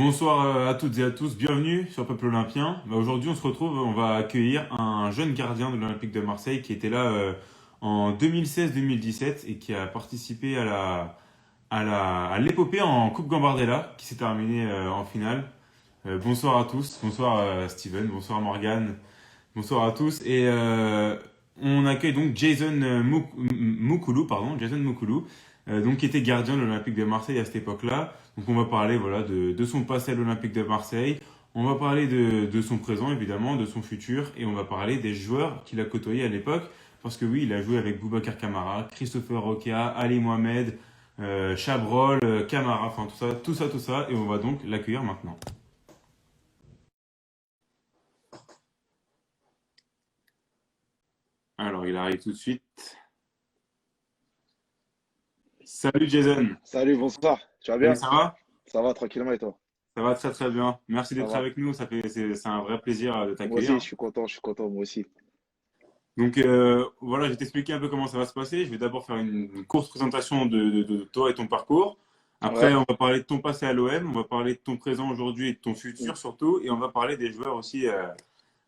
Bonsoir à toutes et à tous, bienvenue sur Peuple Olympien. Aujourd'hui, on se retrouve, on va accueillir un jeune gardien de l'Olympique de Marseille qui était là en 2016-2017 et qui a participé à l'épopée en Coupe Gambardella qui s'est terminée en finale. Bonsoir à tous, bonsoir Steven, bonsoir Morgane, bonsoir à tous. On accueille donc Moukoulou, Jason Moukoulou, donc qui était gardien de l'Olympique de Marseille à cette époque-là. Donc on va parler voilà, de son passé à l'Olympique de Marseille, on va parler de son présent évidemment, de son futur, et on va parler des joueurs qu'il a côtoyés à l'époque. Parce que oui, il a joué avec Boubacar Kamara, Christopher Roca, Ali Mohamed, Chabrol, Kamara, enfin tout ça, et on va donc l'accueillir maintenant. Alors il arrive tout de suite. Salut Jason. Salut, bonsoir. Tu vas Salut, bien? ça va? Ça va tranquillement et toi? Ça va très très bien. Merci Ça d'être va. avec nous. C'est un vrai plaisir de Moi aussi, t'accueillir. je suis content, moi aussi. Donc voilà, je vais t'expliquer un peu comment ça va se passer. Je vais d'abord faire une courte présentation de toi et ton parcours. Après, Ouais. on va parler de ton passé à l'OM, on va parler de ton présent aujourd'hui et de ton Mm. futur surtout, et on va parler des joueurs aussi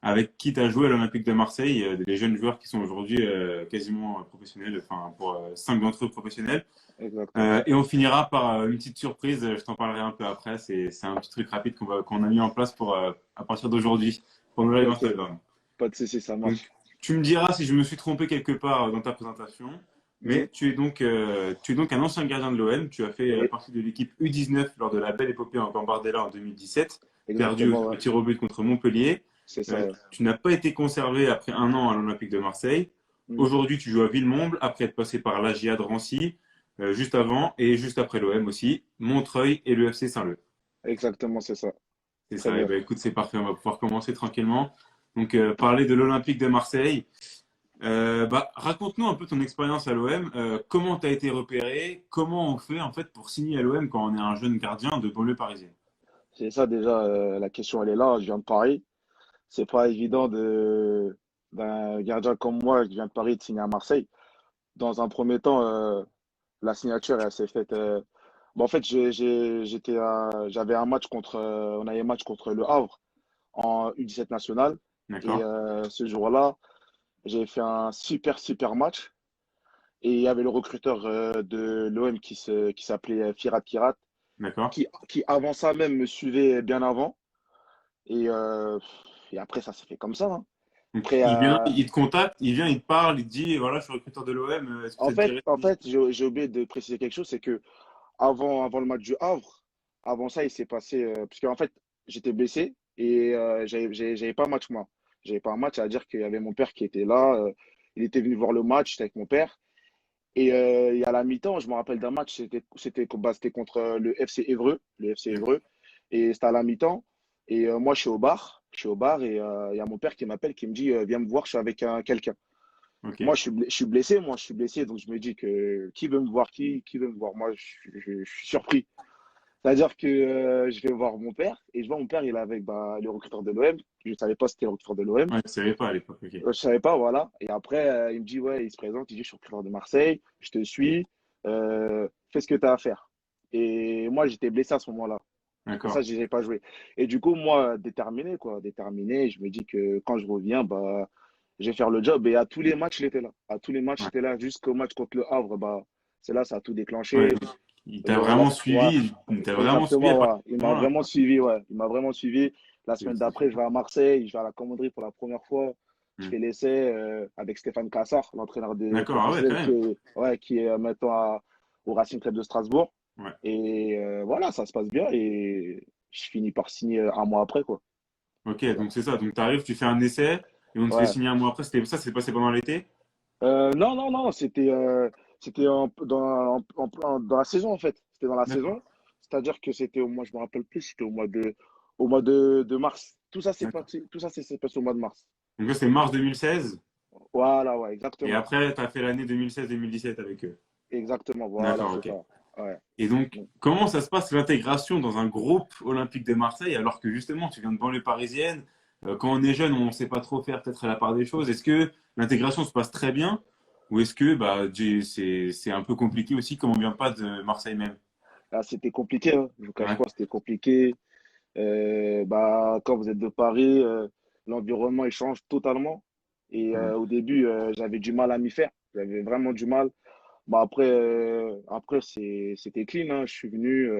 avec qui tu as joué à l'Olympique de Marseille, des jeunes joueurs qui sont aujourd'hui quasiment professionnels, enfin pour cinq d'entre eux professionnels. Exactement. Et on finira par une petite surprise, je t'en parlerai un peu après. C'est un petit truc rapide qu'on a mis en place pour à partir d'aujourd'hui pour nos live Ok, Instagram. pas de soucis, ça Donc, marche. tu me diras si je me suis trompé quelque part dans ta présentation, Mm. mais tu es donc un ancien gardien de l'OM. Tu as fait Oui, partie de l'équipe U19 lors de la belle épopée en Gambardella en 2017, perdu exactement, au ouais. tir au but contre Montpellier. C'est ça, ouais. Tu n'as pas été conservé après un an à l'Olympique de Marseille. Mm. Aujourd'hui, tu joues à Villemomble après être passé par l'AGA de Rancy, juste avant et juste après l'OM aussi, Montreuil et le FC Saint-Leu. Exactement, c'est ça. C'est Très ça. Et bien. ben, écoute, c'est parfait. On va pouvoir commencer tranquillement. Donc, parler de l'Olympique de Marseille. Raconte-nous un peu ton expérience à l'OM. Comment tu as été repéré? Comment on fait en fait pour signer à l'OM quand on est un jeune gardien de banlieue parisienne? C'est ça déjà, la question, elle est là. Je viens de Paris. C'est pas évident d'un gardien comme moi qui vient de Paris de signer à Marseille. Dans un premier temps, la signature, elle s'est faite. En fait, j'avais un match on avait un match contre Le Havre en U17 national. Et D'accord? ce jour-là, j'ai fait un super match. Et il y avait le recruteur de l'OM qui s'appelait Firat Kirat, D'accord? qui avant ça même me suivait bien avant. Et, euh, et après, ça s'est fait comme ça, hein. Donc, Après, il vient, il te contacte, il vient, il te parle, il te dit, voilà, je suis recruteur de l'OM, est-ce que ça te dirait? j'ai oublié de préciser quelque chose, c'est que avant le match du Havre, avant ça, il s'est passé, parce qu'en fait, j'étais blessé et j'avais pas un match moi. J'avais pas un match, c'est-à-dire qu'il y avait mon père qui était là, il était venu voir le match, j'étais avec mon père. Et à la mi-temps, je me rappelle d'un match, c'était contre le FC Évreux, le FC Évreux, et c'était à la mi-temps. Et moi, je suis au bar et il y a mon père qui m'appelle, qui me dit, viens me voir, je suis avec quelqu'un. Ok. Je suis blessé, donc je me dis que qui veut me voir, qui veut me voir. Moi, je suis surpris. C'est-à-dire que je vais voir mon père et je vois mon père, il est avec bah, le recruteur de l'OM. Je ne savais pas si c'était le recruteur de l'OM. Ouais, tu savais pas à l'époque, ok. Je savais pas, voilà. Et après, il me dit, ouais, il se présente, il dit, je suis recruteur de Marseille, je te suis, fais ce que tu as à faire. Et moi, j'étais blessé à ce moment-là. C'est pour ça D'accord. que je n'ai pas joué. Et du coup, moi, déterminé, quoi, déterminé, je me dis que quand je reviens, bah, je vais faire le job. Et à tous les matchs, il était là. À tous les matchs, il Ouais. était là. Jusqu'au match contre le Havre, bah, c'est là, ça a tout Ouais, déclenché. donc, Ouais, il t'a vraiment suivi à exactement, partir ouais. de ce moment-là, quoi. Il m'a vraiment suivi. La semaine d'après, je Félicitations. vais à Marseille, je vais à la commanderie pour la première fois. Je Hmm. fais l'essai avec Stéphane Cassard, l'entraîneur des D'accord, ah ouais, quand professionnels même. qui est maintenant au Racing Club de Strasbourg. Ouais. Et voilà, ça se passe bien et je finis par signer un mois après, quoi. Ok, Voilà. donc c'est ça. Donc tu arrives, tu fais un essai et on te fait Ouais. signer un mois après. C'était ça, c'est passé pendant l'été? Non, c'était dans la saison, en fait. C'était dans la D'accord. saison. C'est-à-dire que c'était au mois, je me rappelle plus, c'était au mois de mars. D'accord. Tout ça, c'est passé au mois de mars. Donc là, c'est mars 2016. Voilà, ouais, Et exactement. après, tu as fait l'année 2016-2017 avec eux. Exactement, voilà, D'accord, c'est ok. ça. Ouais. Et donc, Bon. comment ça se passe l'intégration dans un groupe olympique de Marseille alors que justement, tu viens de banlieue parisienne? Quand on est jeune, on ne sait pas trop faire peut-être à la part des choses. Est-ce que l'intégration se passe très bien ou est-ce que c'est un peu compliqué aussi comme on vient pas de Marseille même? Là, c'était compliqué, hein. Je vous cache Ouais, pas, c'était compliqué. Bah, quand vous êtes de Paris, l'environnement il change totalement. Et Mm. au début, j'avais du mal à m'y faire. J'avais vraiment du mal. Bah, après c'était clean, hein. Je suis venu,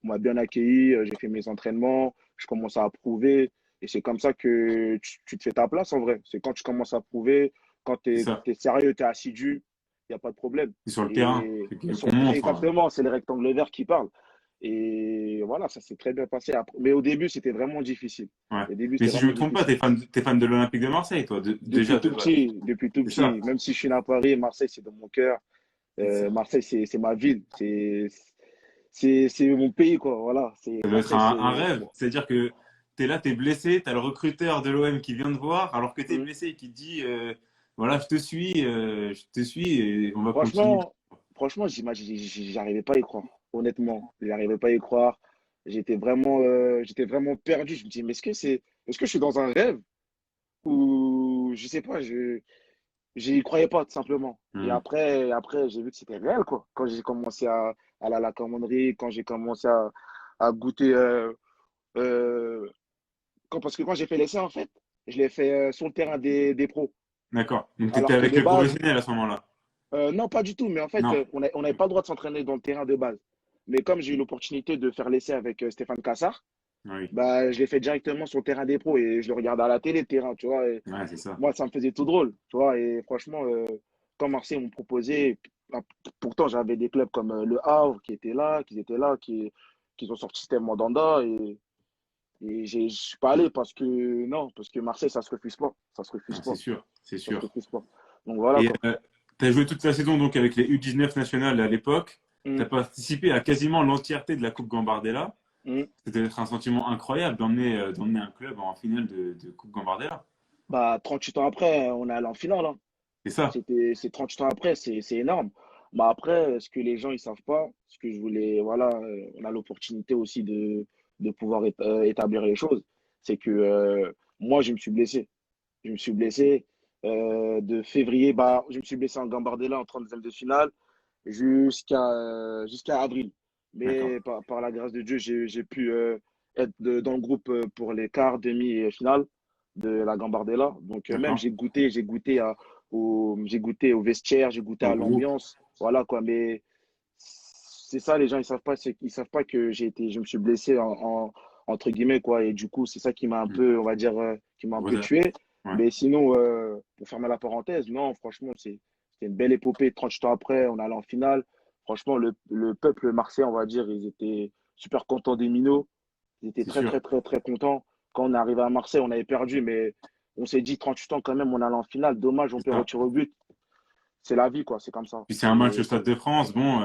on m'a bien accueilli, j'ai fait mes entraînements, je commence à prouver. Et c'est comme ça que tu te fais ta place en vrai. C'est quand tu commences à prouver, quand C'est tu ça. es, sérieux, tu es assidu, il n'y a pas de problème. C'est sur le terrain. Et C'est qu'on montre, hein. exactement, c'est les rectangles verts qui parlent. Et voilà, ça s'est très bien passé. Mais au début, c'était vraiment difficile. Ouais. Au début, Mais c'était si je vraiment me trompe pas, difficile. t'es fan de l'Olympique de Marseille, toi, déjà de base. Depuis tout C'est ça. petit, même si je suis né à Paris, Marseille, c'est dans mon cœur. C'est ça. Marseille, c'est ma ville. C'est mon pays, quoi. Voilà. Ça doit être Marseille, un c'est. rêve. C'est-à-dire que tu es là, tu es blessé, tu as le recruteur de l'OM qui vient te voir, alors que tu es Hmm. blessé et qui te dit voilà, je te suis et on va continuer. Franchement, franchement, j'arrivais pas à y croire. Honnêtement, j'arrivais pas à y croire. J'étais vraiment perdu. Je me dis, mais est-ce que je suis dans un rêve ou je sais pas, j'y croyais pas, tout simplement. Et Hmm. après, j'ai vu que c'était réel, quoi. Quand j'ai commencé à aller à la commanderie, quand j'ai commencé à goûter, euh, parce que quand j'ai fait l'essai, en fait, je l'ai fait sur le terrain des pros. D'accord. Donc tu étais Alors que avec de les base, professionnels à ce moment-là. non, pas du tout, mais en fait, Non. on n'avait pas le droit de s'entraîner dans le terrain de base. Mais comme j'ai eu l'opportunité de faire l'essai avec Stéphane Cassard, Ah oui. bah, je l'ai fait directement sur le terrain des pros et je le regardais à la télé, le terrain, tu vois. Et Ouais, c'est ça. moi, ça me faisait tout drôle, tu vois. Et franchement, quand Marseille m'ont proposé, ah, pourtant j'avais des clubs comme Le Havre qui étaient là, qui ont sorti Steve Mandanda et je suis pas allé parce que Marseille, ça se refuse pas. Ça se refuse Ah, c'est pas. sûr, c'est Ça se sûr. refuse pas. Donc voilà Et quoi. tu as joué toute la saison donc avec les U19 nationales à l'époque. Tu Hum, as participé à quasiment l'entièreté de la Coupe Gambardella. hum. C'était être un sentiment incroyable d'emmener un club en finale de Coupe Gambardella. Bah, 38 ans après, on est allé en finale, hein. C'est ça. C'est 38 ans après, c'est énorme. Bah après, ce que les gens ils savent pas, ce que je voulais, voilà, on a l'opportunité aussi de pouvoir établir les choses, c'est que moi, je me suis blessé. Je me suis blessé de février, bah, je me suis blessé en Gambardella en 32e de finale jusqu'à avril. D'accord. Mais par la grâce de Dieu, j'ai pu être dans le groupe pour les quarts, demi et finale de la Gambardella. Donc même D'accord. j'ai goûté au vestiaire, j'ai goûté Au à groupe. l'ambiance. Voilà quoi. Mais c'est ça, les gens ils savent pas que je me suis blessé entre guillemets quoi. Et du coup, c'est ça qui m'a un Hmm. peu, on va dire, qui m'a un peu tué. Ouais. Mais sinon, pour fermer la parenthèse, non, franchement, c'était une belle épopée. 38 ans après, on allait en finale. Franchement, le peuple marseillais, on va dire, ils étaient super contents des minots. Ils étaient C'est très, sûr. très, très, très contents. Quand on est arrivé à Marseille, on avait perdu, mais on s'est dit 38 ans quand même, on allait en finale. Dommage, on C'est perd au ça. tir au but. C'est la vie, quoi, c'est comme ça. Puis c'est un match au Stade de France. Bon,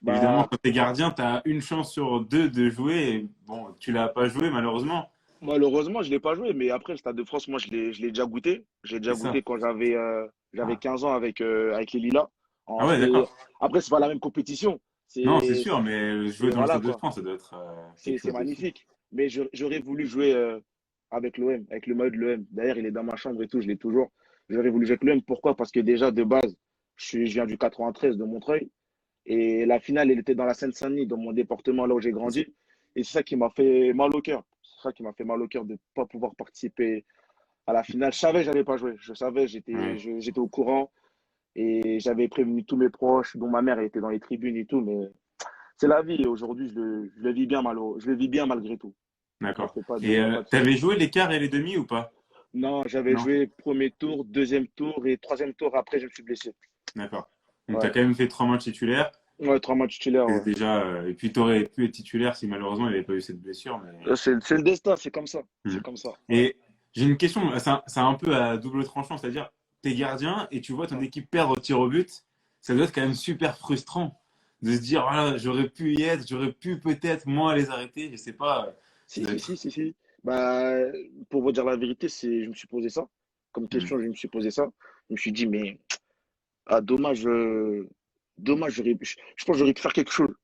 évidemment, Bah, quand t'es gardien, t'as une chance sur deux de jouer. Et bon, tu l'as pas joué, malheureusement. malheureusement, je ne l'ai pas joué, mais après, le Stade de France, moi, je l'ai déjà goûté. Je l'ai déjà C'est ça. goûté quand j'avais Ah, 15 ans avec les Lilas. ah ouais, d'accord. Après, c'est pas la même compétition. Non, c'est sûr, mais jouer dans le Voilà, Stade de quoi. France, ça doit être quelque C'est chose de fou. magnifique. Mais j'aurais voulu jouer avec l'OM, avec le maillot de l'OM. D'ailleurs, il est dans ma chambre et tout, je l'ai toujours. J'aurais voulu jouer avec l'OM. Pourquoi? Parce que déjà, de base, je viens du 93 de Montreuil. Et la finale, elle était dans la Seine-Saint-Denis, dans mon département, là où j'ai C'est ça. grandi. Et c'est ça qui m'a fait mal au cœur. C'est ça qui m'a fait mal au cœur de ne pas pouvoir participer à la finale. Je savais que je n'allais pas jouer. Je savais, Ouais. j'étais au courant. Et j'avais prévenu tous mes proches, dont ma mère elle était dans les tribunes et tout. Mais c'est la vie. Et aujourd'hui, je le vis bien je le vis bien malgré tout. Je ne D'accord. fais pas Et de, pas de t'avais soucis. joué les quarts et les demi ou pas? Non, j'avais Non? joué premier tour, deuxième tour et troisième tour. Après, je me suis blessé. D'accord. Donc t'as Ouais. quand même fait 3 matchs titulaires. Ouais, 3 matchs titulaires. C'est Ouais. déjà, et puis t'aurais pu être titulaire si malheureusement il n'y avait pas eu cette blessure. Mais... C'est le destin, c'est comme ça. Hmm. C'est comme ça. Ouais. Et j'ai une question, c'est un peu à double tranchant, c'est-à-dire t'es gardien et tu vois ton Ouais. équipe perdre au tir au but, ça doit être quand même super frustrant de se dire, voilà, j'aurais pu y être, j'aurais pu peut-être moi les arrêter, je sais pas, ça Si, doit si, si, être... si, si. Bah, pour vous dire la vérité, je me suis posé ça. Comme Hmm. question, je me suis posé ça. Je me suis dit, mais dommage, dommage, je pense que j'aurais pu faire quelque chose.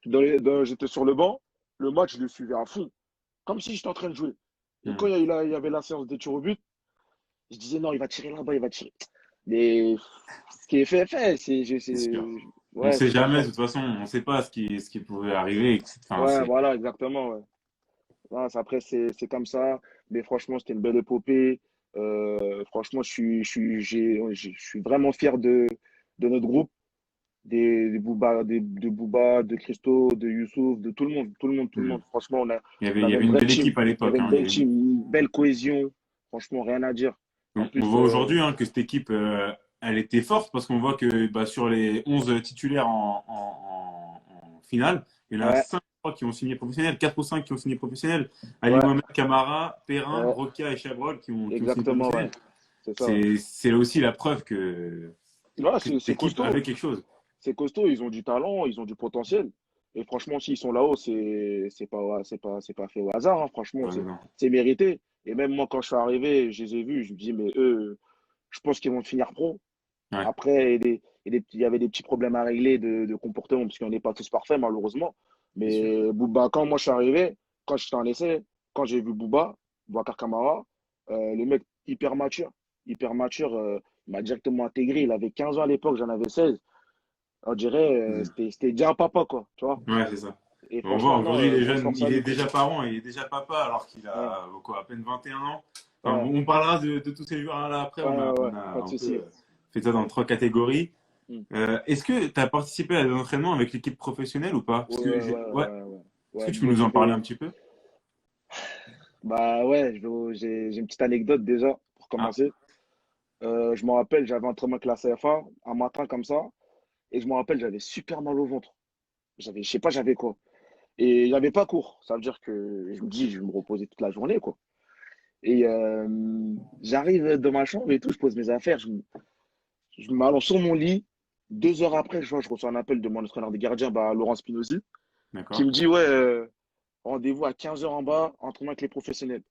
J'étais sur le banc, le match, je le suivais à fond, comme si j'étais en train de jouer. Et quand Hmm. il y avait la séance des tirs au but, je disais, non, il va tirer là-bas, il va tirer. Mais ce qui est fait, est fait. C'est sûr. On Ouais, sait c'est comme jamais, ça. de toute façon, on sait pas ce qui pouvait arriver. Enfin, Ouais, c'est... voilà, exactement. Ouais. Voilà, après, c'est comme ça. Mais franchement, c'était une belle épopée. Franchement, je suis vraiment fier de notre groupe, de Booba, de Christo, de Youssouf, de tout le monde, tout le monde, tout le Hmm. monde. Franchement, Il on y avait avait une une vraie belle team. équipe à Il y l'époque, avait une hein. Il y belle avait team, une belle cohésion. Franchement, rien à dire. En On plus, voit aujourd'hui hein, que cette équipe, elle était forte parce qu'on voit que bah, sur les 11 titulaires en finale, il y en a ouais, 5 qui ont signé professionnel, 4 ou 5 qui ont signé professionnel. Ali ouais, Mohamed Camara, Perrin, ouais, Roca et Chabrol qui ont signé exactement, ouais. professionnel. C'est ça. C'est là aussi la preuve Voilà, que cette c'est équipe costaud. avait quelque chose. C'est costaud, ils ont du talent, ils ont du potentiel. Et franchement, s'ils sont là-haut, c'est pas fait au hasard, hein. Franchement, Ouais, non. c'est mérité. Et même moi, quand je suis arrivé, je les ai vus, je me dis, mais eux, je pense qu'ils vont finir pro. Ouais, Après, il y avait des petits problèmes à régler de comportement, parce qu'on n'est pas tous parfaits, malheureusement. c'est sûr. Mais Booba, quand moi je suis arrivé, quand j'étais en essai, quand j'ai vu Booba, Boubacar Kamara, le mec hyper mature, il m'a directement intégré. Il avait 15 ans à l'époque, j'en avais 16. On dirait, Mhm. c'était déjà un papa, quoi, tu vois. Ouais, c'est ça. Et On voit franchement, non, aujourd'hui, les grosse jeunes, force à il est lui. déjà parent, il est déjà papa alors qu'il Ouais, a quoi, à peine 21 ans. Enfin, ouais, bon, on parlera de tous ces joueurs-là après. ouais, ouais, On a pas de un peu souci. fait ça dans trois catégories. Hmm. Est-ce que tu as participé à des entraînements avec l'équipe professionnelle ou pas? Parce Ouais, que ouais, ouais, ouais. ouais, ouais. Est-ce que Ouais, tu peux bon, nous en parler un petit peu? bah ouais, j'ai une petite anecdote déjà pour Ah, commencer. Je me rappelle, j'avais un entraînement avec la CFA, un matin comme ça, et je me rappelle, j'avais super mal au ventre. Je sais pas, j'avais quoi. Et il n'y avait pas cours. Ça veut dire que je me dis, je vais me reposer toute la journée, quoi. Et j'arrive dans ma chambre et tout, je pose mes affaires, je m'allonge sur mon lit. 2 heures après, je reçois un appel de mon entraîneur de gardien, bah, Laurent Spinozzi, qui d'accord. me dit, ouais, rendez-vous à 15 heures en bas, entraînement avec les professionnels.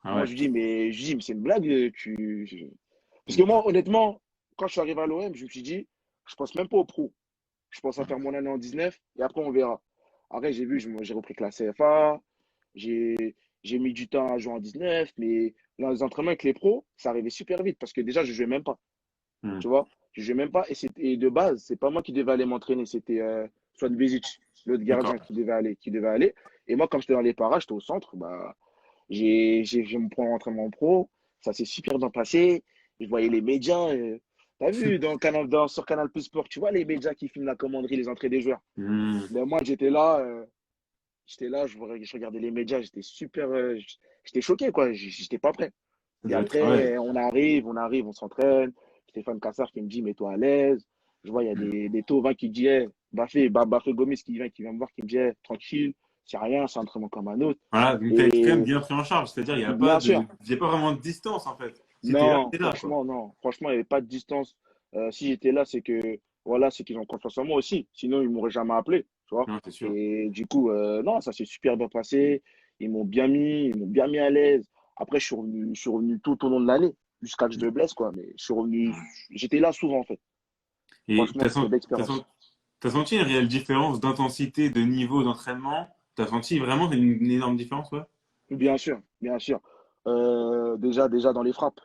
Ah Moi, ouais. je dis, mais c'est une blague, parce que moi, honnêtement, quand je suis arrivé à l'OM, je me suis dit, je pense même pas au pro. Je pense à faire mon année en 19 et après, on verra. Après, j'ai vu, j'ai repris que la CFA, j'ai, j'ai mis du temps à jouer en 19, mais dans les entraînements avec les pros, ça arrivait super vite parce que déjà, je jouais même pas. Hmm. Tu vois, je jouais même pas. Et de base, c'est pas moi qui devais aller m'entraîner, c'était Soit Bezic, l'autre D'accord. gardien qui devait aller. Et moi, comme j'étais dans les parages, j'étais au centre, bah, j'ai mon premier entraînement pro, ça s'est super bien passé. Je voyais les médias. T'as vu sur Canal Plus Sport, tu vois les médias qui filment la commanderie, les entrées des joueurs. Hmm. Ben moi, j'étais là, je regardais les médias, j'étais super, j'étais choqué quoi, j'étais pas prêt. Ça Et doit être. Ouais. après, on s'entraîne. Stéphane Cassard qui me dit, mets-toi à l'aise. Je vois, il y a Hmm. des Tovin qui disent, Bafé Gomis qui vient me voir, qui me dit, tranquille, c'est rien, c'est un entraînement comme un autre. Voilà, donc tu as été quand même Et bien pris en charge. C'est-à-dire, bien sûr, il y a pas vraiment de distance en fait. C'était là, non, c'est là, quoi. franchement, non. Franchement, il n'y avait pas de distance. Si j'étais là, voilà, c'est qu'ils ont confiance en moi aussi. Sinon, ils ne m'auraient jamais appelé, tu vois. Non, c'est sûr. Et du coup, non, ça s'est super bien passé. Ils m'ont bien mis à l'aise. Après, je suis revenu tout au long de l'année, jusqu'à que je me blesse, quoi. Mais je suis revenu, Hmm. j'étais là souvent, en fait. Et Franchement, c'était d'expérience. t'as senti une réelle différence d'intensité, de niveau d'entraînement? T'as senti vraiment une énorme différence, ouais? Bien sûr, bien sûr. Déjà dans les frappes.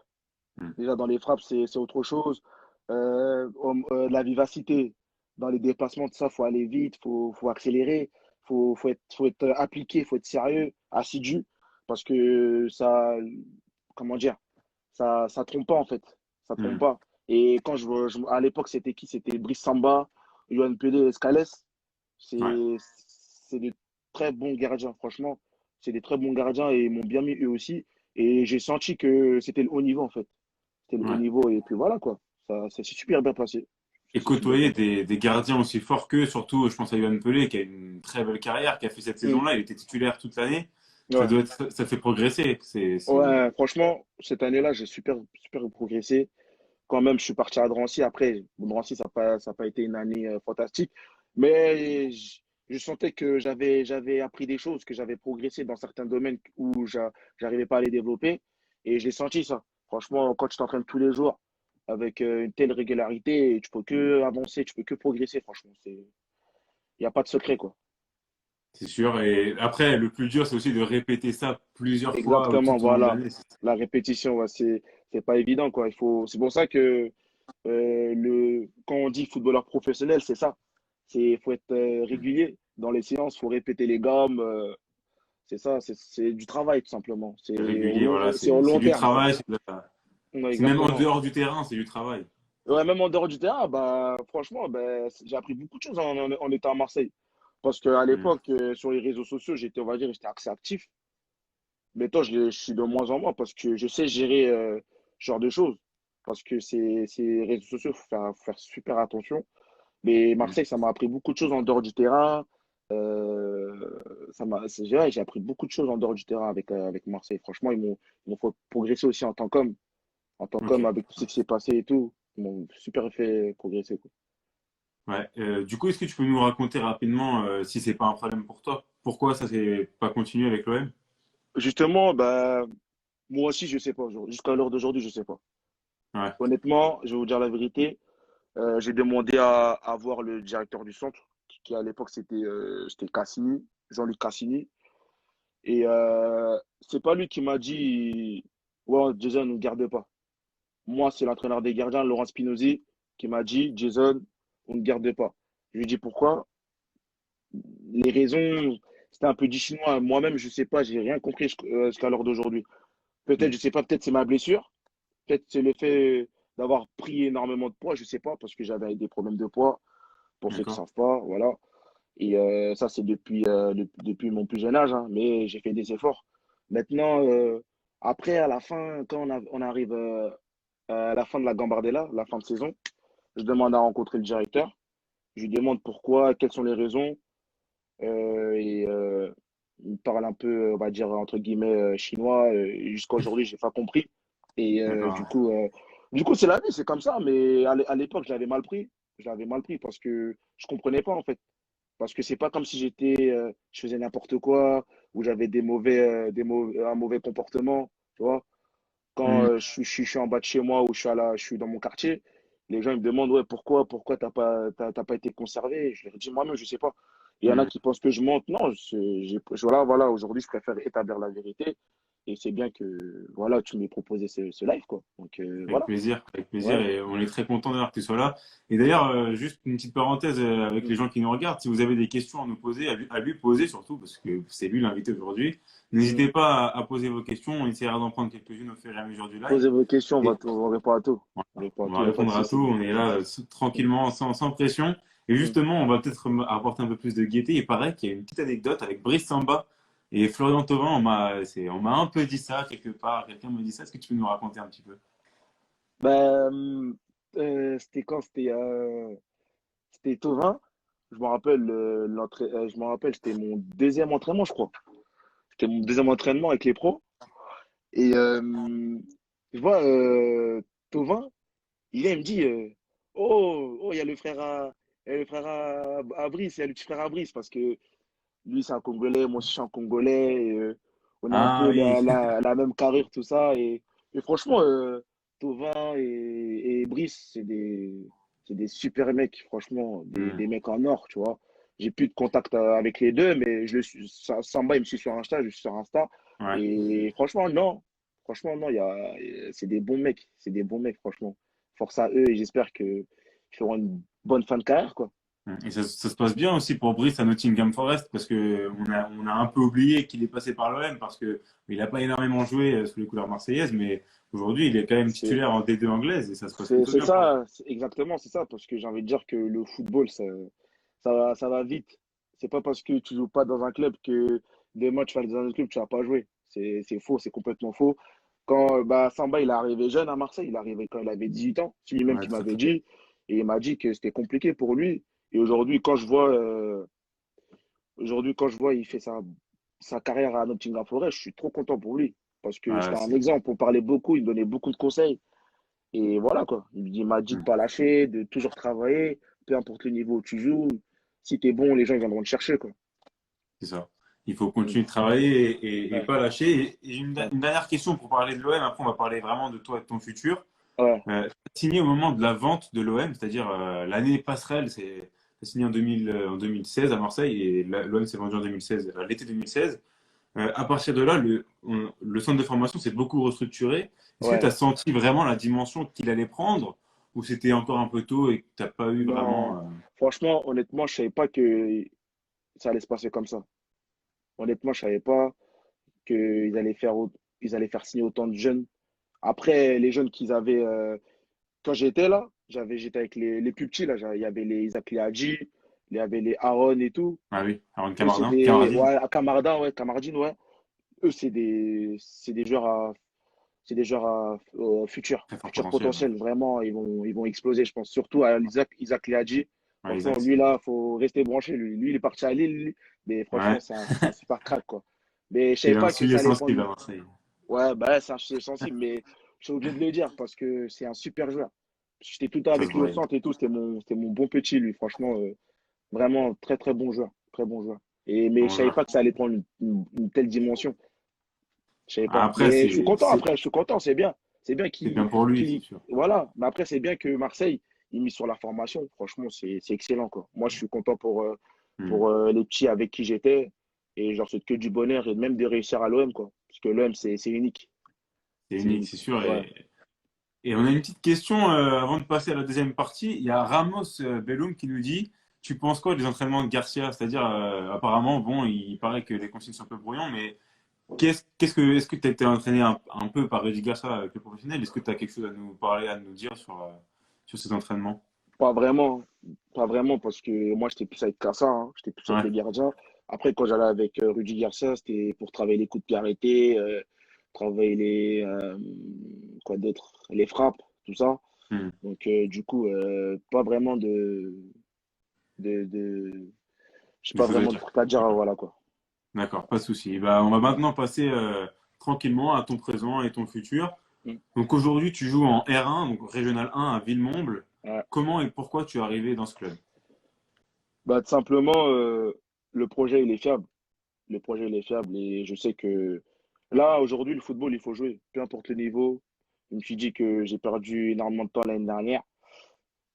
Hmm. Déjà, dans les frappes, c'est autre chose. La vivacité dans les déplacements, tout ça, faut aller vite, faut accélérer, faut être appliqué, faut être sérieux, assidu, parce que ça, comment dire, ça trompe pas en fait, ça trompe Hmm. pas. Et à l'époque, c'était qui? C'était Brice Samba, Yohan Pelé, Escalès. Ouais, C'est des très bons gardiens, franchement. C'est des très bons gardiens et ils m'ont bien mis eux aussi. Et j'ai senti que c'était le haut niveau en fait. C'était le haut ouais. niveau et puis voilà quoi. Ça s'est super bien passé. Ça Et s'est super côtoyer bien passé. des gardiens aussi forts qu'eux, surtout, je pense à Yohan Pelé, qui a une très belle carrière, qui a fait cette Mm. saison-là, il était titulaire toute l'année. Ouais. Ça fait progresser. Ouais, franchement, cette année-là, j'ai super progressé. Quand même, je suis parti à Drancy. Après, bon, Drancy, ça a pas été une année fantastique. Mais je sentais que j'avais appris des choses, que j'avais progressé dans certains domaines où j'arrivais pas à les développer. Et j'ai senti ça. Franchement, quand tu t'entraînes tous les jours avec une telle régularité, tu peux que avancer, tu peux que progresser. Franchement, il n'y a pas de secret, quoi. C'est sûr. Et après, le plus dur, c'est aussi de répéter ça plusieurs fois Exactement, tout au long de voilà. l'année. La répétition, ouais, c'est pas évident, quoi. C'est pour ça que quand on dit footballeur professionnel, c'est ça. Faut être régulier dans les séances, faut répéter les gammes. C'est ça, c'est du travail tout simplement. C'est régulier, voilà, C'est au c'est long du terme. travail, Ouais, c'est même en exactement. dehors du terrain, c'est du travail. Ouais, même en dehors du terrain, bah, franchement, bah, j'ai appris beaucoup de choses en étant à Marseille. Parce qu'à Mm. l'époque, sur les réseaux sociaux, j'étais, on va dire, j'étais assez actif. Maintenant, je suis de moins en moins parce que je sais gérer ce genre de choses. Parce que ces réseaux sociaux, faut faire super attention. Mais Mm. Marseille, ça m'a appris beaucoup de choses en dehors du terrain. Ouais, j'ai appris beaucoup de choses en dehors du terrain avec Marseille. Franchement, ils m'ont fait progresser aussi en tant Ok. qu'homme avec tout ce qui s'est passé et tout. Ils m'ont super fait progresser, quoi. Ouais. Du coup, est-ce que tu peux nous raconter rapidement, si c'est pas un problème pour toi, pourquoi ça s'est pas continué avec l'OM? Justement, bah, moi aussi, je sais pas aujourd'hui. Jusqu'à l'heure d'aujourd'hui, je sais pas. Ouais, Honnêtement, je vais vous dire la vérité. J'ai demandé à voir le directeur du centre, qui à l'époque c'était Cassini, Jean-Luc Cassini. Et c'est pas lui qui m'a dit, ouais, Jason, ne garde pas. Moi, c'est l'entraîneur des gardiens, Laurent Spinozzi, qui m'a dit, Jason, on ne garde pas. Je lui ai dit pourquoi. Les raisons, c'était un peu dit chinois. Moi-même, je sais pas, j'ai rien compris jusqu'à l'heure d'aujourd'hui. Peut-être, mm, je sais pas, peut-être c'est ma blessure. Peut-être c'est le fait d'avoir pris énormément de poids, je sais pas, parce que j'avais des problèmes de poids, pour ceux qui d'accord. savent pas, voilà. Et ça, c'est depuis mon plus jeune âge, hein, mais j'ai fait des efforts. Maintenant, après, à la fin, quand on arrive à la fin de la Gambardella, la fin de saison, je demande à rencontrer le directeur. Je lui demande pourquoi, quelles sont les raisons. Et il me parle un peu, on va dire, entre guillemets, chinois. Jusqu'à aujourd'hui, j'ai pas compris. Et D'accord. du coup, c'est la vie, c'est comme ça. Mais à l'époque, je l'avais mal pris. Je l'avais mal pris parce que je comprenais pas, en fait. Parce que c'est pas comme si je faisais n'importe quoi ou j'avais un mauvais comportement, tu vois. Quand Mm, je suis en bas de chez moi ou je suis dans mon quartier, les gens ils me demandent ouais, pourquoi t'as pas été conservé? Je leur dis moi-même, je sais pas. Il y en a mm. qui pensent que je monte. Non, voilà, aujourd'hui, je préfère établir la vérité. Et c'est bien que voilà, tu m'aies proposé ce live, quoi. Donc Avec voilà. plaisir, avec plaisir, Ouais. et on est très content d'ailleurs que tu sois là. Et d'ailleurs, juste une petite parenthèse avec les gens qui nous regardent, si vous avez des questions à nous poser, à lui poser surtout, parce que c'est lui l'invité aujourd'hui, Mm. n'hésitez pas à poser vos questions, on essaiera d'en prendre quelques-unes au fur et à mesure du live. Posez vos questions, Et on va répondre à tout. On voilà, répond à on tout, il va n'y a pas de répondre à tout, souci. on est là Mm. tranquillement, sans pression. Et Mm. justement, on va peut-être apporter un peu plus de gaieté. Il paraît qu'il y a une petite anecdote avec Brice Samba et Florian Thauvin, on m'a un peu dit ça quelque part, quelqu'un m'a dit ça, est-ce que tu peux nous raconter un petit peu? Ben, c'était quand? C'était Tovin. Je me rappelle, c'était mon deuxième entraînement, je crois. C'était mon deuxième entraînement avec les pros. Et je vois Tovin, il me dit il y a le frère il y a le frère à Brice, il y a le petit frère à Brice, parce que lui, c'est un Congolais, moi aussi, je suis un Congolais. Et, on a un Ah peu oui. la même carrure, tout ça. Et franchement, Tovin et Brice, c'est des super mecs, franchement, des mecs en or, tu vois. J'ai plus de contact avec les deux, mais Samba, il me suit sur Insta, je suis sur Insta. Ouais. Et franchement, non, c'est des bons mecs, c'est des bons mecs, franchement. Force à eux et j'espère qu'ils feront une bonne fin de carrière, quoi. Et ça se passe bien aussi pour Brice à Nottingham Forest parce que on a un peu oublié qu'il est passé par l'OM parce que il n'a pas énormément joué sous les couleurs marseillaises, mais aujourd'hui il est quand même C'est, titulaire en D2 anglaise et ça se passe plutôt bien pour lui. exactement, c'est ça, parce que j'ai envie de dire que le football, ça va vite. C'est pas parce que tu joues pas dans un club que demain tu vas dans un autre club, tu vas pas jouer. C'est faux, c'est complètement faux. Quand bah, Samba, il est arrivé jeune à Marseille, il est arrivé quand il avait 18 ans, c'est lui-même Ouais, qui très m'avait très. dit, et il m'a dit que c'était compliqué pour lui. Et aujourd'hui, quand je vois, il fait sa carrière à Nottingham Forest, je suis trop content pour lui. Parce que Ouais, c'était un c'est. exemple, on parlait beaucoup, il me donnait beaucoup de conseils. Et voilà quoi. Il m'a dit de pas lâcher, de toujours travailler, peu importe le niveau où tu joues. Si tu es bon, les gens ils viendront te chercher quoi. C'est ça. Il faut Mm. continuer de travailler et Ouais, pas lâcher. Et ouais, une dernière question pour parler de l'OM. Après, on va parler vraiment de toi et de ton futur. ouais, T'as signé au moment de la vente de l'OM, c'est-à-dire l'année passerelle. T'as signé en 2016 à Marseille et l'OM s'est vendu en 2016, l'été 2016. À partir de là, le centre de formation s'est beaucoup restructuré. Est-ce que tu as ouais. senti vraiment la dimension qu'il allait prendre ou c'était encore un peu tôt et que tu n'as pas eu Non, vraiment. franchement, honnêtement, je savais pas que ça allait se passer comme ça. Honnêtement, je savais pas. ils allaient faire signer autant de jeunes. Après, les jeunes qu'ils avaient, quand j'étais là, j'étais avec les plus petits, là. Il y avait les Isaac Liadji, il y avait les Aaron et tout. Ah oui, Aaron Eux, c'est Camardin, des, Camardine. ouais, Kamardine, ouais. Eux, c'est des joueurs Très fort futur potentiel. Ouais. potentiel. Vraiment, ils vont exploser, je pense. Surtout à Isaac Liadji. Ouais, Franchement, Isaac, lui, c'est. là, faut rester branché. Lui, il est parti à Lille, lui. Mais franchement, Ouais. c'est un super crack, quoi. Mais je savais Il a un pas que sujet ça allait prendre. sensible à Marseille. Ouais, bah, ouais, c'est un sujet sensible, mais je suis obligé de le dire parce que c'est un super joueur. J'étais tout le temps Ça se avec lui au voit. centre et tout. C'était mon bon petit, lui. Franchement, vraiment, très, très bon joueur. Très bon joueur. Mais je Bon savais joueur. pas que ça allait prendre une telle dimension. Je savais pas. Après, Mais je suis content après, je suis content, c'est bien. C'est bien c'est bien pour lui, c'est qu'il- sûr. voilà. Mais après, c'est bien que Marseille, il mise sur la formation. Franchement, c'est excellent, quoi. Moi, je suis content Hmm. pour les petits avec qui j'étais. Et genre, c'est que du bonheur et même de réussir à l'OM, quoi. Parce que l'OM, c'est unique. C'est C'est unique, c'est unique. sûr. Ouais. Et on a une petite question avant de passer à la deuxième partie. Il y a Ramos Belloum qui nous dit, tu penses quoi des entraînements de Garcia? C'est-à-dire, apparemment, bon, il paraît que les consignes sont un peu brouillons, mais est-ce que tu as été entraîné un peu par Rudy Garcia avec le professionnel? Est-ce que tu as quelque chose à nous parler, à nous dire sur ces entraînements? Pas vraiment. Pas vraiment, parce que moi, j'étais plus avec Kassa, hein. J'étais plus avec Ouais. les gardiens. Après, quand j'allais avec Rudy Garcia, c'était pour travailler les coups de pied arrêtés, travailler quoi d'autre? Les frappes, tout ça. Hmm. Donc, du coup, pas vraiment de, je sais De pas choses à vraiment de dire. trucs à dire, voilà, quoi. D'accord, pas de souci. Bah, on va maintenant passer tranquillement à ton présent et ton futur. Mm. Donc aujourd'hui, tu joues en R1, donc Régional 1 à Villemomble. Ouais. Comment et pourquoi tu es arrivé dans ce club? Bah, tout simplement, le projet, il est fiable. Le projet, il est fiable et je sais que là, aujourd'hui, le football, il faut jouer, peu importe le niveau. Je me suis dit que j'ai perdu énormément de temps l'année dernière.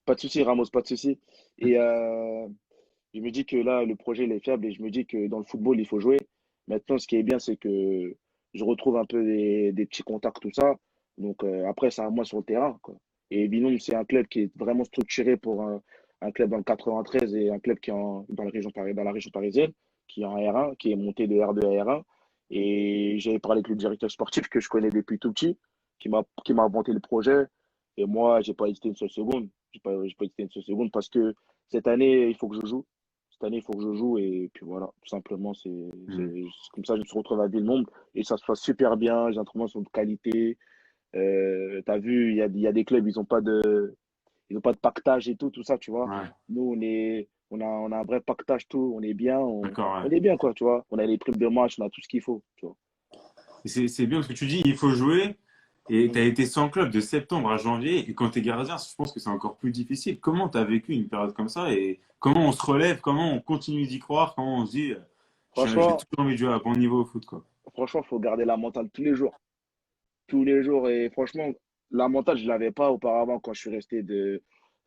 Pas de souci, Ramos, pas de souci. Et je me dis que là, le projet, il est fiable et je me dis que dans le football, il faut jouer. Maintenant, ce qui est bien, c'est que je retrouve un peu des petits contacts, tout ça. Donc, après, c'est à moi sur le terrain, quoi. Et Binôme, c'est un club qui est vraiment structuré pour un club dans le 93 et un club qui est dans dans la région parisienne, qui est en R1, qui est monté de R2 à R1. Et j'ai parlé avec le directeur sportif que je connais depuis tout petit, qui m'a inventé le projet. Et moi, j'ai pas hésité une seule seconde. J'ai pas hésité une seule seconde parce que cette année, il faut que je joue. Cette année, il faut que je joue et puis voilà, tout simplement, Hmm. c'est comme ça, je me suis retrouvé à Villemomble et ça se passe super bien. Les entraînements sont de qualité. Tu as vu, il y a des clubs, ils ont pas de pactage et tout ça, tu vois. Ouais, Nous, on a un vrai pactage, tout. d'accord, ouais. On est bien, quoi, tu vois. On a les primes de match, on a tout ce qu'il faut, tu vois. Et c'est bien parce que tu dis il faut jouer et tu Mm. as été sans club de septembre à janvier et quand tu es gardien, je pense que c'est encore plus difficile. Comment tu as vécu une période comme ça et comment on se relève, comment on continue d'y croire, comment on se dit j'ai Franchement, toujours envie de jouer à bon niveau au foot quoi. franchement, faut garder la mentale tous les jours. Tous les jours. Et franchement, la mentale, je l'avais pas auparavant quand je suis resté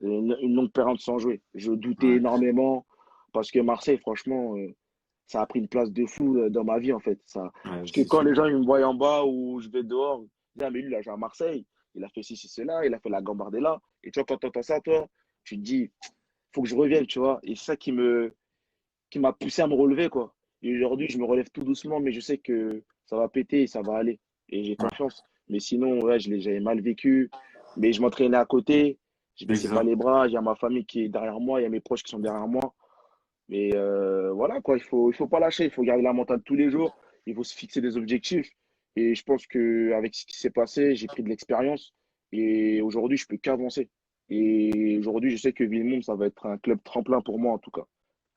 une longue période sans jouer. Je doutais Ouais, énormément parce que Marseille, franchement, ça a pris une place de fou dans ma vie, en fait. Ça, ouais, parce que c'est quand sûr. les gens ils me voient en bas ou je vais dehors, ils disent, ah, mais lui, il a joué à Marseille, il a fait ceci, cela, il a fait la Gambardella. Et tu vois, quand tu entends ça, toi, tu te dis, faut que je revienne, tu vois. Et c'est ça qui m'a poussé à me relever, quoi. Et aujourd'hui, je me relève tout doucement, mais je sais que ça va péter et ça va aller. Et j'ai Ouais, confiance. Mais sinon, ouais, j'avais mal vécu. Mais je m'entraînais à côté. Je c'est baissais pas ça. les bras. Il y a ma famille qui est derrière moi. Il y a mes proches qui sont derrière moi. Mais voilà, quoi. Il faut pas lâcher. Il faut garder la mentale tous les jours. Il faut se fixer des objectifs. Et je pense qu'avec ce qui s'est passé, j'ai pris de l'expérience. Et aujourd'hui, je peux qu'avancer. Et aujourd'hui, je sais que Villemont, ça va être un club tremplin pour moi, en tout cas.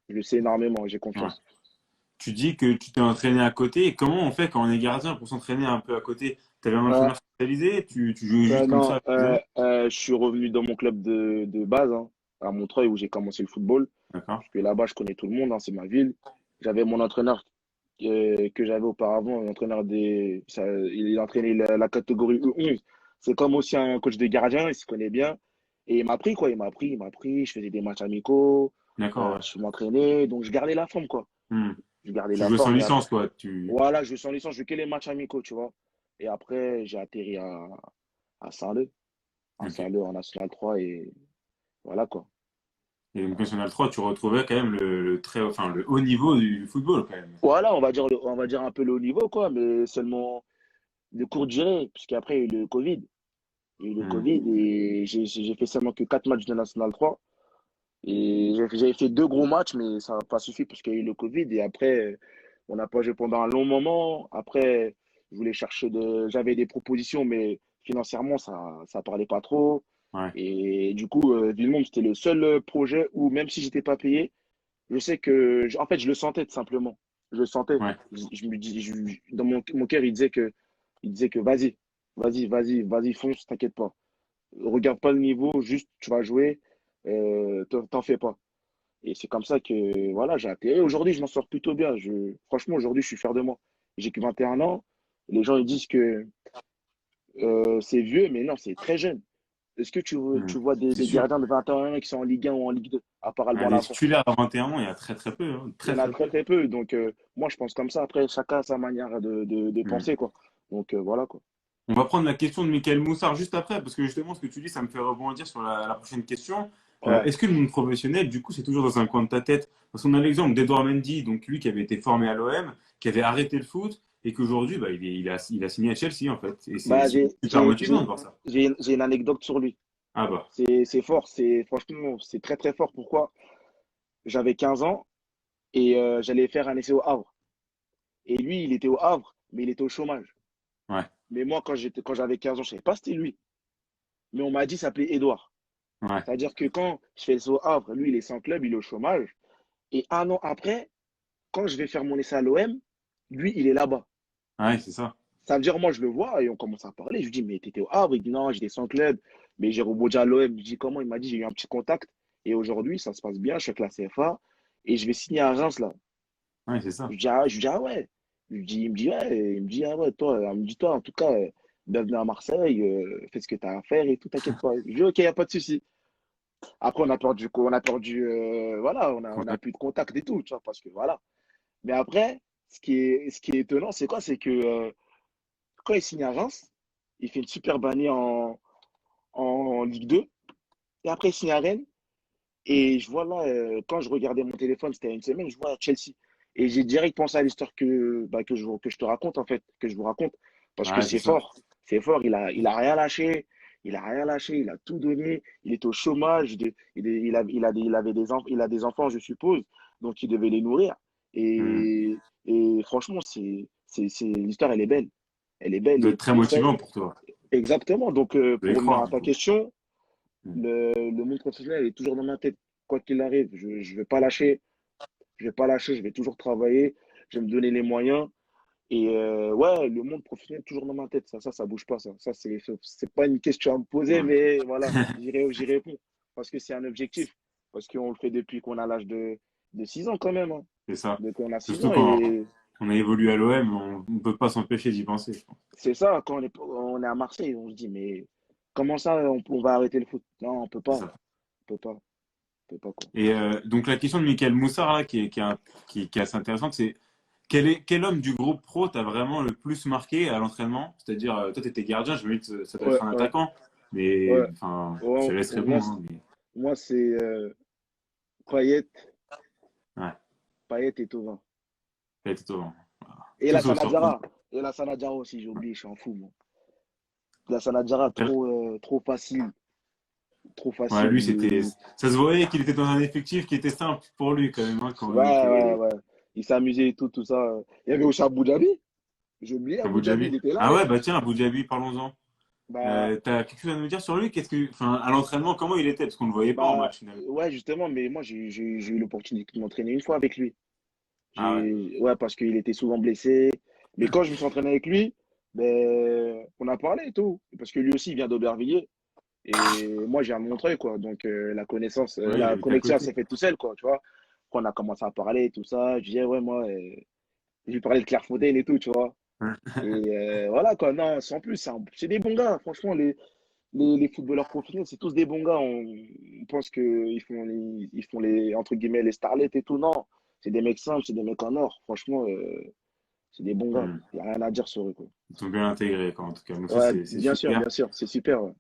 Je le sais énormément. J'ai Ouais. confiance. Tu dis que tu t'es entraîné à côté. Et comment on fait quand on est gardien pour s'entraîner un peu à côté? Tu avais un Ouais, entraîneur spécialisé? Tu jouais juste comme ça non, avec les amis? je suis revenu dans mon club de base, hein, à Montreuil, où j'ai commencé le football. D'accord. Parce que là-bas, je connais tout le monde, hein, c'est ma ville. J'avais mon entraîneur que j'avais auparavant, il entraînait la catégorie U11. C'est comme aussi un coach de gardien, il se connaît bien. Et il m'a pris, quoi, il m'a pris. Je faisais des matchs amicaux, D'accord, ouais. je m'entraînais, donc je gardais la forme, quoi. Hmm. Je gardais Tu la jouais sans forme et licence, après, quoi. voilà, je suis sans licence, je fais que les matchs amicaux, tu vois. Et après, j'ai atterri à Saint-Leu Ok. en National 3 et voilà quoi. Et donc, National 3, tu retrouvais quand même le haut niveau du football, quand même. Voilà, on va dire un peu le haut niveau, quoi, mais seulement de courte durée, puisqu'après, il y a eu le Covid. Il y a eu le Hmm. Covid et j'ai fait seulement que 4 matchs de National 3. Et j'avais fait 2 gros matchs, mais ça n'a pas suffi parce qu'il y a eu le Covid. Et après, on n'a pas joué pendant un long moment. Après, j'avais des propositions, mais financièrement, ça parlait pas trop. Ouais, Et du coup, Villemont, c'était le seul projet où, même si j'étais pas payé, je sais que, en fait, je le sentais tout simplement. Je le sentais. ouais. Je me dis, dans mon cœur, il disait que vas-y, fonce, t'inquiète pas. Regarde pas le niveau, juste tu vas jouer, t'en fais pas. Et c'est comme ça que voilà, j'ai atterri. Aujourd'hui, je m'en sors plutôt bien. Franchement, aujourd'hui, je suis fier de moi. J'ai que 21 ans. Les gens ils disent que c'est vieux, mais non, c'est très jeune. Est-ce que Hmm. tu vois C'est des sûr. gardiens de 21 ans qui sont en Ligue 1 ou en Ligue 2, à part Alban Les Lafont? titulaires à 21 ans, il y a très très peu, hein. Il y Très en a très très peu. très peu. Donc, moi, je pense comme ça. Après, chacun a sa manière de Hmm. penser, quoi. Donc, voilà, quoi. On va prendre la question de Michael Moussard juste après, parce que justement, ce que tu dis, ça me fait rebondir sur la prochaine question. Ouais. Est-ce que le monde professionnel, du coup, c'est toujours dans un coin de ta tête? Parce qu'on a l'exemple d'Edouard Mendy, donc lui qui avait été formé à l'OM, qui avait arrêté le foot, et qu'aujourd'hui, bah, il a signé à Chelsea, en fait. Et c'est Bah, super motivant de voir ça. j'ai une anecdote sur lui. Ah bah, C'est fort, franchement, c'est très très fort. Pourquoi? J'avais 15 ans et j'allais faire un essai au Havre. Et lui, il était au Havre, mais il était au chômage. ouais, Mais moi, quand j'avais 15 ans, je ne savais pas c'était lui. Mais on m'a dit qu'il s'appelait Edouard. ouais, C'est-à-dire que quand je fais l'essai au Havre, lui, il est sans club, il est au chômage. Et un an après, quand je vais faire mon essai à l'OM, lui, il est là-bas. ouais, c'est ça. Ça veut dire, moi, je le vois et on commence à parler. Je lui dis, mais t'étais au Havre? Il dit, non, j'étais sans club. Mais j'ai rebondi à l'OM. Je dis, comment? Il m'a dit, j'ai eu un petit contact. Et aujourd'hui, ça se passe bien. Je suis avec la CFA et je vais signer à Reims, là. Ouais, c'est ça. Je lui dis, ah ouais. Il me dit, ah ouais, toi, elle me dit, toi, en tout cas, bienvenue à Marseille, fais ce que tu as à faire et tout, t'inquiète pas. Je dis, ok, il n'y a pas de souci. Après, voilà, on a Contact. plus de contact et tout, tu vois, parce que voilà. Mais après, ce qui est étonnant, c'est quoi? C'est que quand il signe à Reims, il fait une super année en Ligue 2. Et après, il signe à Rennes. Et je vois là, quand je regardais mon téléphone, c'était il y a une semaine, je vois Chelsea. Et j'ai direct pensé à l'histoire que je te raconte, en fait, que je vous raconte. Parce que Ouais, c'est ça. c'est fort, il a rien lâché. Il a rien lâché, il a tout donné. Il est au chômage, il a des enfants, je suppose, donc il devait les nourrir. Hmm. Et franchement, l'histoire, elle est belle. Elle est belle. Ça doit être très Et ça, motivant pour toi. exactement. Donc, Je vais y pour revenir croire, à du ta coup. question, Hmm. le monde professionnel est toujours dans ma tête. Quoi qu'il arrive, je ne vais pas lâcher. Je vais pas lâcher. Je vais toujours travailler. Je vais me donner les moyens. Et ouais, le monde professionnel est toujours dans ma tête. Ça bouge pas. Ça c'est pas une question à me poser, Ouais. mais voilà, j'y réponds. Parce que c'est un objectif. Parce qu'on le fait depuis qu'on a l'âge de 6 ans quand même, hein. C'est ça. Depuis qu'on a 6 Surtout ans. quand Et on a évolué à l'OM, on ne peut pas s'empêcher d'y penser, je pense. c'est ça, quand on est à Marseille, on se dit, mais comment ça, on va arrêter le foot? Non, on peut C'est pas. ça. On peut pas. On peut pas, quoi. Et donc la question de Michael Moussard, là, qui est assez intéressante, c'est quel homme du groupe pro t'a vraiment le plus marqué à l'entraînement? C'est-à-dire, toi, tu étais gardien, je me dis que ça doit Ouais, être un ouais, attaquant, mais ouais. enfin, je te Ouais, laisse répondre, hein, mais moi, c'est Payet, ouais, Payet et Thauvin. elle était au voilà. Et Tout la sauf surprenant. Sanadjara. Et la Sanadjara aussi, j'ai oublié, je suis un fou, moi. La Sanadjara, trop facile. Trop Ouais, facile. lui, ça se voyait qu'il était dans un effectif qui était simple pour lui, quand même, hein, quand il Ouais, ouais, était ouais. Il s'amusait et tout, tout ça. Il y avait aussi Abu Dhabi. J'ai oublié à Abu Abu Dhabi, il Dhabi. était là, Ah ouais, hein. bah tiens, Abu Dhabi, parlons-en. Bah, T'as quelque chose à nous dire sur lui? Enfin, à l'entraînement, comment il était? Parce qu'on ne le voyait pas en bah, match, finalement. ouais, justement, mais moi, j'ai eu l'opportunité de m'entraîner une fois avec lui. Ah ouais. Ouais, parce qu'il était souvent blessé. Mais quand je me suis entraîné avec lui, ben, on a parlé et tout. Parce que lui aussi, il vient d'Aubervilliers. Et moi, j'ai un Montreuil, quoi. Donc, Ouais, il la habite à connexion, elle s'est côté. faite tout seul, quoi, tu vois. Quand on a commencé à parler et tout ça, je disais, ouais, moi, je lui parlais de Clairefontaine et tout, tu vois. Et voilà, quoi. Non, sans plus, c'est des bons gars. Franchement, les footballeurs professionnels, c'est tous des bons gars. On pense ils font entre guillemets, les starlets et tout. Non, c'est des mecs simples, c'est des mecs en or. Franchement, c'est des bons gars. Hmm. Il n'y a rien à dire sur eux, quoi. Ils sont bien intégrés, quoi, en tout cas. Donc ça, Ouais, c'est super. bien sûr, c'est super. Ouais.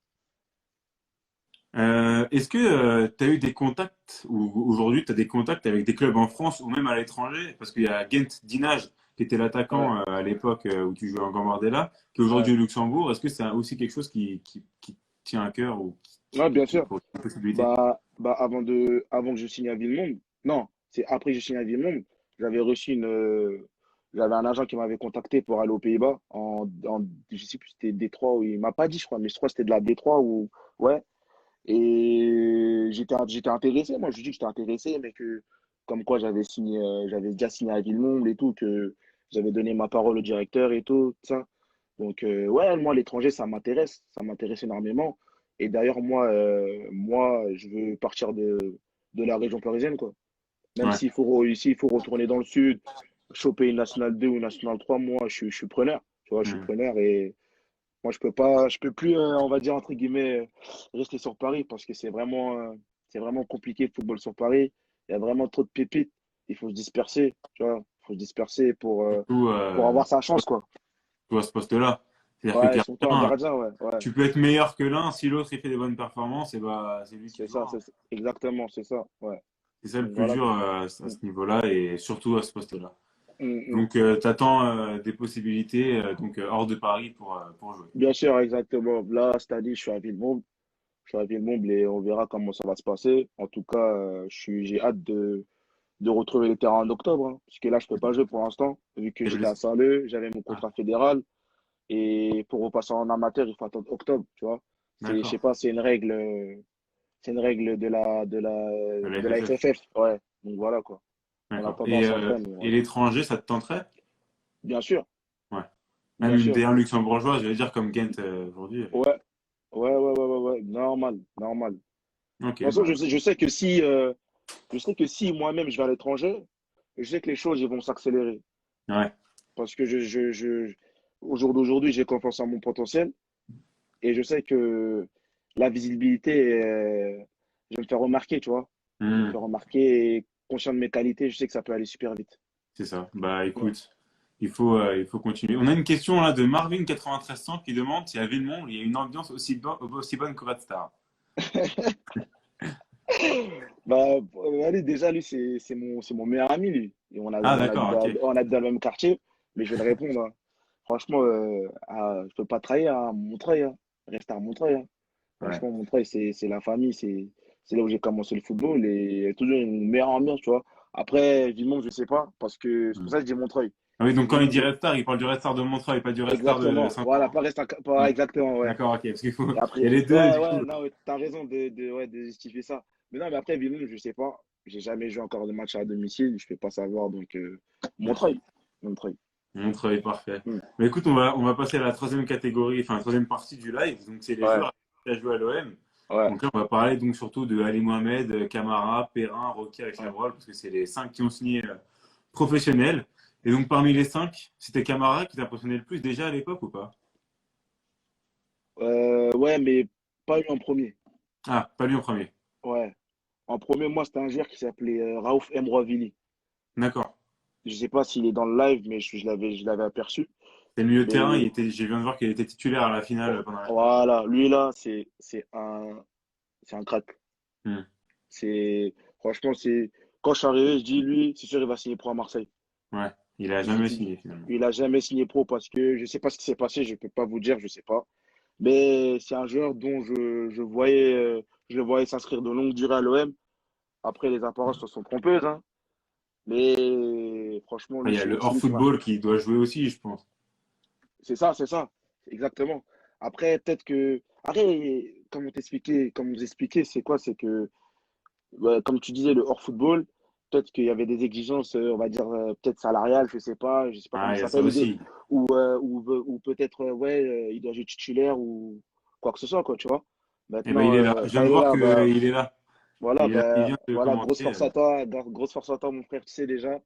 Est-ce que tu as eu des contacts, ou aujourd'hui tu as des contacts avec des clubs en France ou même à l'étranger? Parce qu'il y a Gent Dinaj, qui était Ouais, l'attaquant à l'époque où tu jouais en Gambardella, qui est aujourd'hui ouais. au Luxembourg. Est-ce que c'est aussi quelque chose qui tient à cœur ou Ouais, bien qui sûr. pourrait être une possibilité? Avant que je signe à Villemont, non, c'est après que j'ai signé à Villemont, j'avais reçu j'avais un agent qui m'avait contacté pour aller aux Pays-Bas je sais plus, si c'était Détroit ou il m'a pas dit, je crois, mais je crois que c'était de la Détroit ou, ouais. Et j'étais intéressé, moi, je lui dis que j'étais intéressé, mais que, comme quoi j'avais déjà signé à Villemont et tout, que j'avais donné ma parole au directeur et tout, ça. Donc, ouais, moi, l'étranger, ça m'intéresse énormément. Et d'ailleurs, moi, je veux partir de la région parisienne, quoi. Même Ouais. s'il faut retourner dans le sud, choper une nationale 2 ou une nationale 3, moi, je suis preneur. Tu vois, je suis Hmm. preneur et moi, je peux plus, on va dire, entre guillemets, rester sur Paris parce que c'est vraiment compliqué le football sur Paris. Il y a vraiment trop de pépites. Il faut se disperser, tu vois. Il faut se disperser Surtout, pour avoir sa chance, quoi. à ce poste-là. C'est-à-dire que Ouais, surtout un gardien, gardien, ouais, ouais. tu peux être meilleur que l'un si l'autre il fait des bonnes performances, et bah c'est lui qui jouera, hein. Exactement, c'est ça, ouais. C'est ça le Donc plus voilà, dur quoi. à ce Mm, niveau-là et surtout à ce poste-là. mm. Donc, tu attends des possibilités hors de Paris pour jouer. Bien sûr, exactement. Là, c'est-à-dire, je suis à Villemomble et on verra comment ça va se passer. En tout cas, j'ai hâte de retrouver les terrains en octobre, hein, parce que là, je peux pas jouer pour l'instant, vu que T'es j'étais à blessé. Saint-Leu, j'avais mon Ah, contrat fédéral, et pour repasser en amateur, il faut attendre octobre, tu vois. Je sais d'accord. pas, c'est une règle La de la FFF. FFF, ouais. Donc voilà, quoi. En D'accord. attendant, ça freine, Et voilà. l'étranger, ça te tenterait? Bien sûr, Ouais. Même bien une sûr. D1 luxembourgeoise, je vais dire comme Ghent aujourd'hui. Ouais, ouais. Normal, normal. De Ok, toute façon, bah. je sais que si moi-même je vais à l'étranger, je sais que les choses ils vont s'accélérer. Ouais. Parce que au jour d'aujourd'hui, j'ai confiance en mon potentiel et je sais que la visibilité, je vais me faire remarquer, tu vois. Je vais me Hmm, faire remarquer et conscient de mes qualités, je sais que ça peut aller super vite. c'est ça. Bah Ouais. écoute, il faut continuer. On a une question là de Marvin 9300 qui demande si à Villemont, il y a une ambiance aussi bonne qu'au Red Star. Bah, allez, déjà, lui, c'est mon meilleur ami, lui. Et Ah d'accord, ok. on habite dans le même quartier, mais je vais le répondre, hein. Franchement, je peux pas trahir à Montreuil, hein. Reste à Montreuil, hein. Ouais. Franchement, Montreuil, c'est la famille, c'est là où j'ai commencé le football et il y a toujours une meilleure ambiance, tu vois. Après, Villemont, je sais pas, parce que c'est pour Hmm. ça que je dis Montreuil. Ah oui, Parce que donc quand il Villemont, dit Red Star, il parle du Red Star de Montreuil, pas du Red Star de exactement, voilà, Saint-Ouen, pas hein. exactement, ouais. D'accord, ok, parce qu'il faut. Et Il y a après, les deux, du coup. non, ouais, t'as raison ouais, de justifier ça. Mais non, mais après, Villemont, je sais pas. J'ai jamais joué encore de match à domicile, je peux pas savoir, donc Ok. Montreuil. Montreuil. Montreuil, parfait. Hmm. Mais écoute, on va passer à la troisième catégorie, enfin la troisième partie du live. Donc, c'est les Ouais, joueurs qui ont joué à l'OM. ouais, Donc là, on va parler donc surtout de Ali Mohamed, Camara, Perrin, Roquier et ouais. Chabrol, parce que c'est les cinq qui ont signé professionnels. Et donc, parmi les cinq, c'était Camara qui t'impressionnait le plus déjà à l'époque ou pas? Ouais, mais pas eu en premier. Ah, pas lui en premier. Ouais. En premier, moi, c'était un joueur qui s'appelait Raouf Mrouavili. D'accord. Je sais pas s'il est dans le live, mais je l'avais aperçu. C'est le milieu de terrain, Mais j'ai viens de voir qu'il était titulaire à la finale oh, pendant la finale. voilà, lui là, c'est un crack. Hmm. Franchement, quand je suis arrivé, je dis lui, c'est sûr, il va signer pro à Marseille. Ouais, il a jamais signé finalement. Il a jamais signé pro parce que je sais pas ce qui s'est passé, je peux pas vous dire, je sais pas. Mais c'est un joueur dont je le voyais s'inscrire de longue durée à l'OM. Après, les apparences se sont trompeuses, hein. Mais franchement, Ah, lui, il y a le c'est lui qui m'a. hors-football qui doit jouer aussi, je pense. C'est ça, exactement. Après, peut-être que. Après, comme vous expliquez, c'est quoi? C'est que, ouais, comme tu disais, le hors-football, peut-être qu'il y avait des exigences, on va dire, peut-être salariales, je sais pas comment Ah, il y ça a ça s'appelle, aussi. ou peut-être, ouais, il doit jouer titulaire ou quoi que ce soit, quoi, tu vois. Eh ben, Maintenant, il est là. Je viens quand de il est voir là, qu'il est là. Il est là, il vient de grosse commenter. force à toi, grosse force à toi, mon frère, tu sais déjà,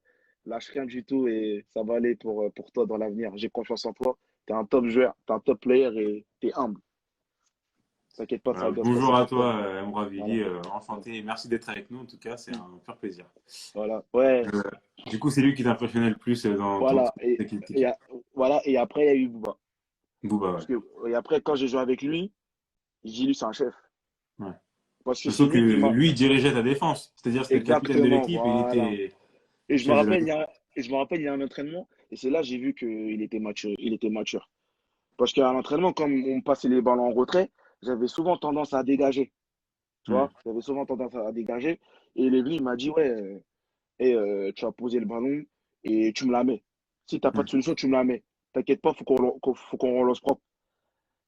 lâche rien du tout et ça va aller pour toi dans l'avenir. J'ai confiance en toi. T'es un top joueur, t'es un top player et t'es humble. T'inquiète pas, ça va Voilà. bien se passer Bonjour à pour toi. toi, Voilà. Mouravili. Mm, Enchanté. Merci d'être avec nous. En tout cas, c'est mm. un pur plaisir. Voilà. Ouais. Euh, du coup, c'est lui qui t'impressionnait le plus dans ton Voilà. Et, équipe. voilà. Et après, il y a eu Bouba. Bouba, Parce ouais. que, et après, quand j'ai joué avec lui, j'ai dit, lui, c'est un chef. Ouais. Parce que c'est Surtout que lui qui m'a. lui, il dirigeait ta défense. C'est-à-dire, c'était le capitaine de Exactement, l'équipe et il voilà. était Et je me chef de la rappelle, défense. il y a un entraînement, et c'est là que j'ai vu qu'il était mature. Il était mature. Parce qu'à l'entraînement, comme on me passait les ballons en retrait, j'avais souvent tendance à dégager. Tu Hmm. vois, j'avais souvent tendance à dégager. Et il est venu, il m'a dit, ouais, tu vas poser le ballon et tu me la mets. Si tu n'as pas Hmm. de solution, tu me la mets. T'inquiète pas, faut qu'on relance propre.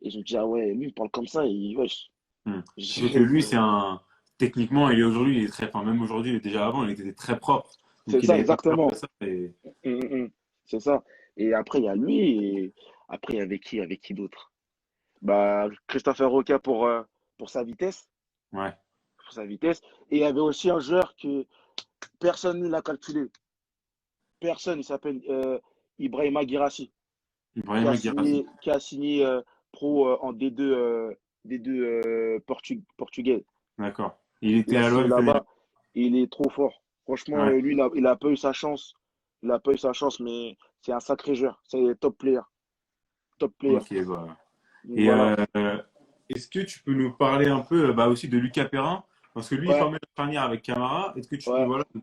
Et je me dis, ah ouais, lui, il parle comme ça. Et, wesh. Hmm. Surtout que lui, c'est C'est un. Techniquement, il est aujourd'hui, il est très. Enfin, même aujourd'hui, il est déjà avant, il était très propre. Donc, c'est il ça, n'avait pas peur de exactement. ça. Et... C'est ça. Et après, il y a lui. Et après, il y avait qui? Avec qui d'autre? Bah, Christopher Roca pour sa vitesse. Ouais. Pour sa vitesse. Et il y avait aussi un joueur que personne ne l'a calculé. Personne. Il s'appelle Ibrahima Guirassy, Ibrahima Guirassy. qui a signé pro en D2, portugais. D'accord. Il Il était a à signé l'OM féminin. là-bas. Et il est trop fort. Franchement, Ouais. lui, il a pas eu sa chance. Il a pas eu sa chance, mais c'est un sacré joueur. C'est top player. Top player. Ok, voilà. Donc Et voilà. est-ce que tu peux nous parler un peu bah, aussi de Lucas Perrin? Parce que lui, il Ouais, formait la charnière avec Camara. Est-ce que tu peux ouais. voilà, nous